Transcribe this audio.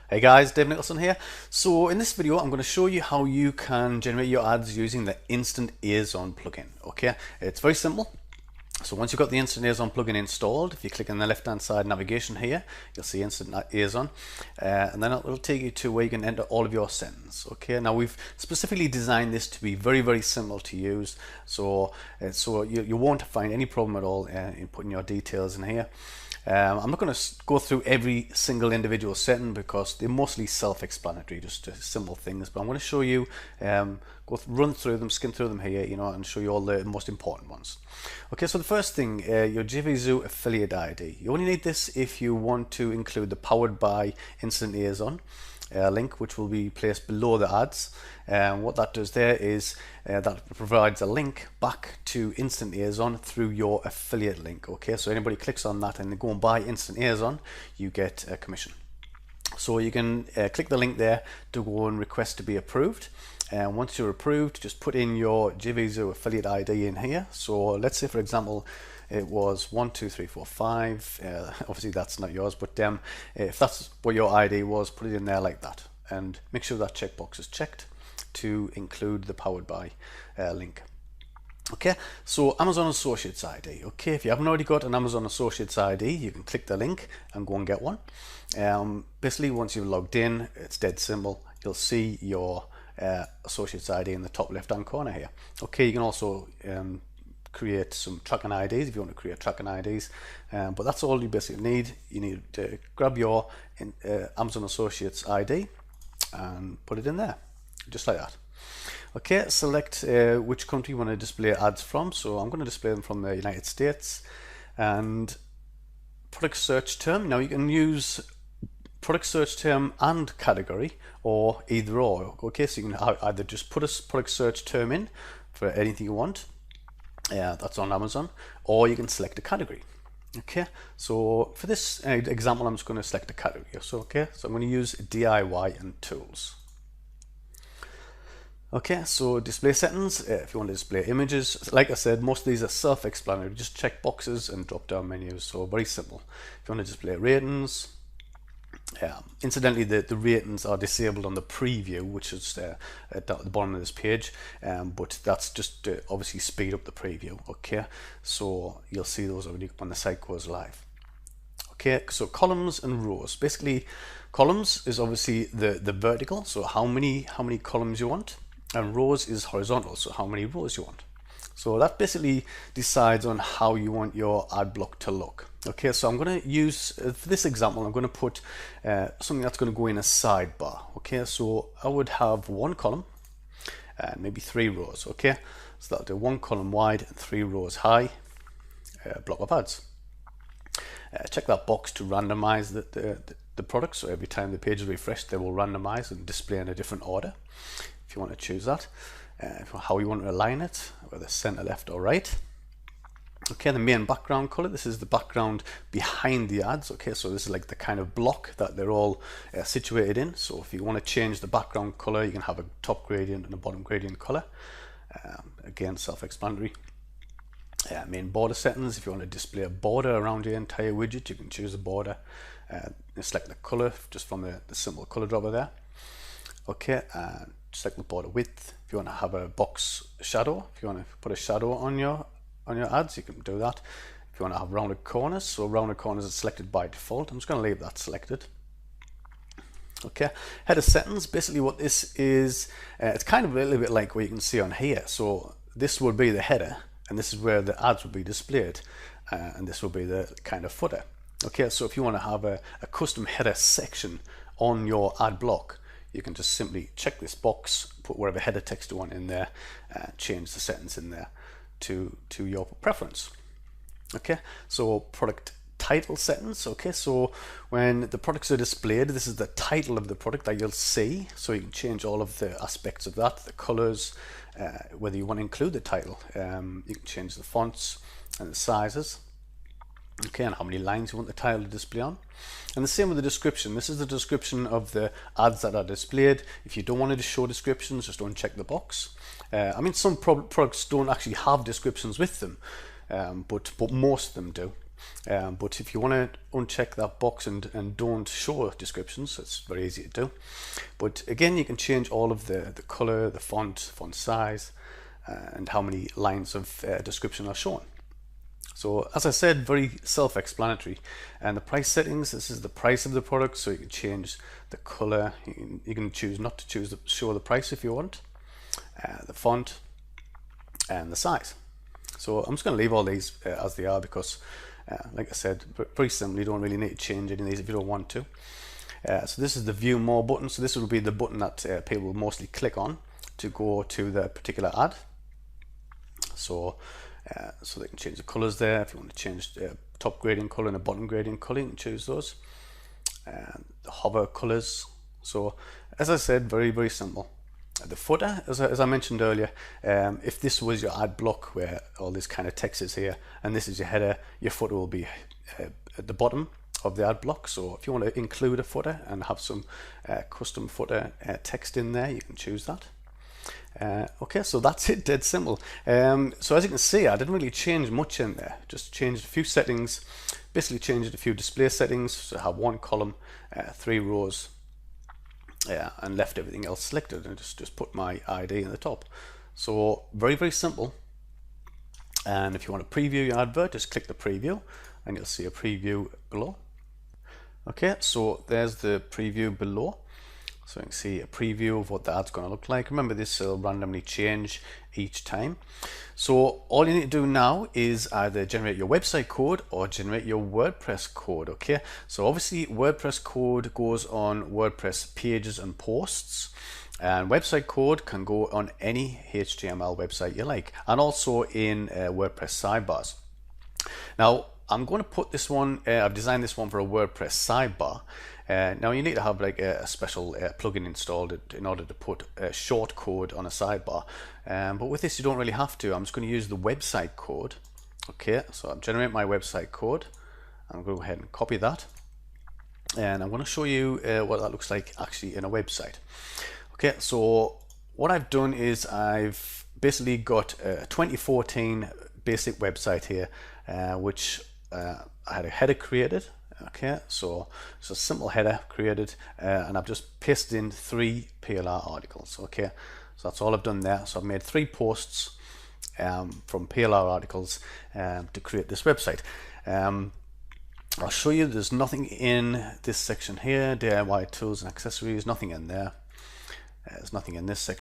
Hey guys, Dave Nicholson here. So in this video, I'm going to show you how you can generate your ads using the InstantAzon plugin. Okay, it's very simple. So once you've got the InstantAzon plugin installed, if you click on the left-hand side navigation here, you'll see InstantAzon, and then it'll take you to where you can enter all of your settings. Okay, now we've specifically designed this to be very, very simple to use, so you won't find any problem at all in putting your details in here. I'm not going to go through every single individual setting because they're mostly self-explanatory, just simple things. But I'm going to show you, run through them, skim through them here, and show you all the most important ones. Okay, so the first thing, your JVZoo affiliate ID. You only need this if you want to include the powered by InstantAzon link, which will be placed below the ads. What that does there is that provides a link back to InstantAzon through your affiliate link. Okay, so anybody clicks on that and they go and buy InstantAzon, you get a commission. So you can click the link there to go and request to be approved. And once you're approved, just put in your JVZoo affiliate ID in here. So let's say, for example, it was 12345. Obviously that's not yours, but if that's what your ID was, put it in there like that, and make sure that checkbox is checked to include the powered by link. Okay, so Amazon Associates ID. Okay, if you haven't already got an Amazon Associates ID, you can click the link and go and get one. Basically, once you've logged in, it's dead simple. You'll see your Associates ID in the top left hand corner here. Okay, you can also create some tracking IDs if you want to create tracking IDs, but that's all you basically need. You need to grab your Amazon Associates ID and put it in there, just like that. Okay, select which country you want to display ads from. So I'm going to display them from the United States. And product search term. Now you can use product search term and category, or either or. Okay, so you can either just put a product search term in for anything you want. That's on Amazon, or you can select a category. Okay, so for this example, I'm just going to select a category. So I'm going to use DIY and tools. Okay, so display settings. If you want to display images, like I said, most of these are self-explanatory. Just check boxes and drop down menus. So very simple. If you want to display ratings, incidentally, the ratings are disabled on the preview, which is at the bottom of this page, but that's just to obviously speed up the preview. Okay, so you'll see those already when the site goes live. Okay, so columns and rows. Basically, columns is obviously the vertical, so how many columns you want, and rows is horizontal, so how many rows you want. So that basically decides on how you want your ad block to look. Okay, so I'm going to use, for this example, I'm going to put something that's going to go in a sidebar. Okay, so I would have one column and maybe 3 rows. Okay, so that'll do 1 column wide and 3 rows high block of ads. Check that box to randomize the product. So every time the page is refreshed, they will randomize and display in a different order. If you want to choose that, how you want to align it, whether center, left, or right. Okay, the main background color. This is the background behind the ads. Okay, so this is like the kind of block that they're all situated in. So if you want to change the background color, you can have a top gradient and a bottom gradient color. Again, self-explanatory. Main border settings. If you want to display a border around your entire widget, you can choose a border. Select the color just from the simple color dropper there. Okay, select the border width. If you want to have a box shadow, if you want to put a shadow on your ads, you can do that. If you want to have rounded corners, so rounded corners are selected by default. I'm just going to leave that selected. Okay, header settings. Basically what this is, it's kind of a little bit like what you can see on here. So this would be the header, and this is where the ads will be displayed, and this will be the kind of footer. Okay, so if you want to have a custom header section on your ad block, you can just simply check this box, put whatever header text you want in there, change the settings in there to your preference. Okay, so product title settings. Okay, so when the products are displayed, this is the title of the product that you'll see. So you can change all of the aspects of that, the colors, whether you want to include the title. You can change the fonts and the sizes. Okay, and how many lines you want the title to display on. And the same with the description. This is the description of the ads that are displayed. If you don't want to show descriptions, just don't check the box. I mean, some products don't actually have descriptions with them, but most of them do. But if you want to uncheck that box and don't show descriptions, it's very easy to do. But again, you can change all of the color, the font size, and how many lines of description are shown. So as I said, very self-explanatory. And the price settings, this is the price of the product, so you can change the color. You can choose not to show the price if you want, the font, and the size. So I'm just going to leave all these as they are because, like I said, very simple. You don't really need to change any of these if you don't want to. So this is the View More button. So this will be the button that people will mostly click on to go to the particular ad. So they can change the colors there. If you want to change the top gradient color and a bottom gradient color, you can choose those. The hover colors. So as I said, very, very simple. The footer, as I mentioned earlier, if this was your ad block where all this kind of text is here and this is your header, your footer will be at the bottom of the ad block. So if you want to include a footer and have some custom footer text in there, you can choose that. Okay, so that's it, dead simple. So as you can see, I didn't really change much in there, just changed a few settings, basically changed a few display settings, so I have one column, 3 rows, and left everything else selected and just put my ID in the top. So very, very simple. And if you want to preview your advert, just click the preview and you'll see a preview below. Okay, so there's the preview below. So you can see a preview of what the ad's going to look like. Remember, this will randomly change each time. So all you need to do now is either generate your website code or generate your WordPress code. Okay, so obviously WordPress code goes on WordPress pages and posts, and website code can go on any HTML website you like, and also in WordPress sidebars. Now I'm going to put this one, I've designed this one for a WordPress sidebar. Now you need to have like a special plugin installed in order to put short code on a sidebar, but with this you don't really have to. I'm just going to use the website code. Okay, so I'll generate my website code. I'm going to go ahead and copy that, and I'm going to show you what that looks like actually in a website. Okay, so what I've done is I've basically got a 2014 basic website here, which I had a header created. Okay, so it's a simple header created, and I've just pasted in 3 PLR articles. Okay, so that's all I've done there. So I've made 3 posts from PLR articles to create this website. I'll show you there's nothing in this section here, DIY tools and accessories, nothing in there. There's nothing in this section.